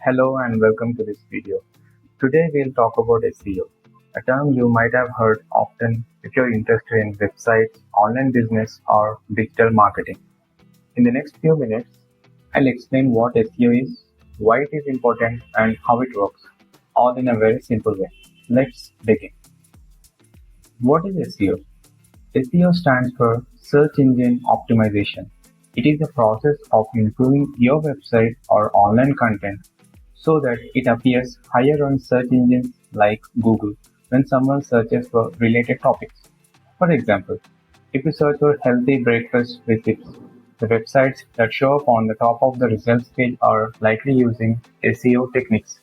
Hello and welcome to this video. Today we'll talk about SEO, a term you might have heard often if you're interested in websites, online business, or digital marketing. In the next few minutes, I'll explain what SEO is, why it is important, and how it works, all in a very simple way. Let's begin. What is SEO? SEO stands for Search Engine Optimization. It is the process of improving your website or online content so that it appears higher on search engines like Google when someone searches for related topics. For example, if you search for healthy breakfast recipes, the websites that show up on the top of the results page are likely using SEO techniques.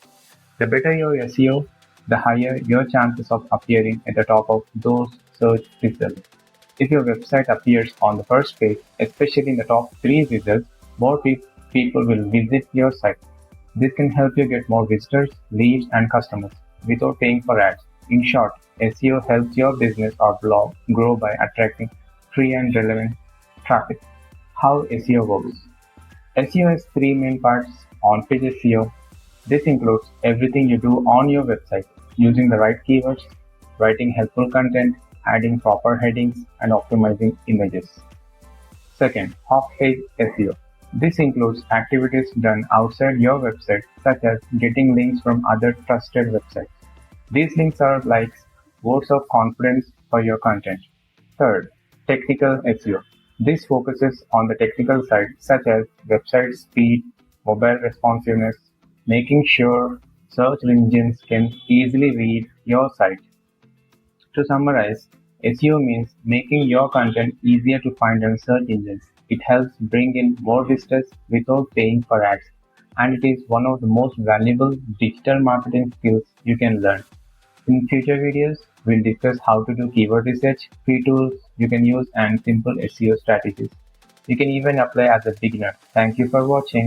The better your SEO, the higher your chances of appearing at the top of those search results. If your website appears on the first page, especially in the top 3 results, more people will visit your site. This can help you get more visitors, leads, and customers without paying for ads. In short, SEO helps your business or blog grow by attracting free and relevant traffic. How SEO works? SEO has 3 main parts: on-page SEO. This includes everything you do on your website, using the right keywords, writing helpful content, adding proper headings, and optimizing images. Second, off-page SEO. This includes activities done outside your website, such as getting links from other trusted websites. These links are like votes of confidence for your content. Third, technical SEO. This focuses on the technical side, such as website speed, mobile responsiveness, making sure search engines can easily read your site. To summarize, SEO means making your content easier to find on search engines. It helps bring in more visitors without paying for ads, and it is one of the most valuable digital marketing skills you can learn. In future videos, we'll discuss how to do keyword research, free tools you can use, and simple SEO strategies you can even apply as a beginner. Thank you for watching.